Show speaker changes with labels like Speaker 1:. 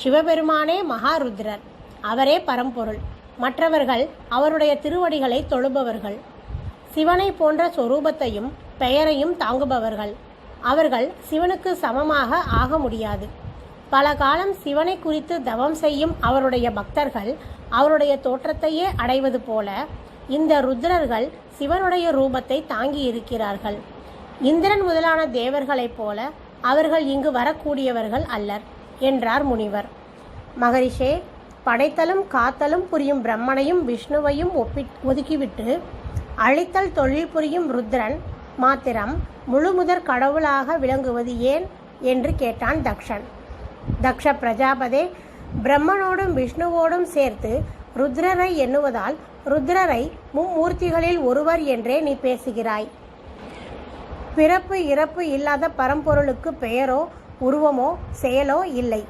Speaker 1: சிவபெருமானே மகாருத்ரர். அவரே பரம்பொருள். மற்றவர்கள் அவருடைய திருவடிகளை தொழுபவர்கள். சிவனை போன்ற சொரூபத்தையும் பெயரையும் தாங்குபவர்கள். அவர்கள் சிவனுக்கு சமமாக ஆக முடியாது. பல காலம் சிவனை குறித்து தவம் செய்யும் அவருடைய பக்தர்கள் அவருடைய தோற்றத்தையே அடைவது போல இந்த ருத்ரர்கள் சிவனுடைய ரூபத்தை தாங்கி இருக்கிறார்கள். இந்திரன் முதலான தேவர்களைப் போல அவர்கள் இங்கு வரக்கூடியவர்கள் அல்லர் என்றார் முனிவர். மகரிஷே, படைத்தலும் காத்தலும் புரியும் பிரம்மனையும் விஷ்ணுவையும் ஒதுக்கிவிட்டு அழித்தல் தொழில் புரியும் ருத்ரன் மாத்திரம் முழுமுதற் கடவுளாக விளங்குவது ஏன் என்று கேட்டான் தக்ஷன். தக்ஷ பிரஜாபதே, பிரம்மனோடும் விஷ்ணுவோடும் சேர்த்து ருத்ரரை எண்ணுவதால் ருத்ரரை மும்மூர்த்திகளில் ஒருவர் என்றே நீ பேசுகிறாய். பிறப்பு இறப்பு இல்லாத பரம்பொருளுக்கு பெயரோ உருவமோ செயலோ இல்லை.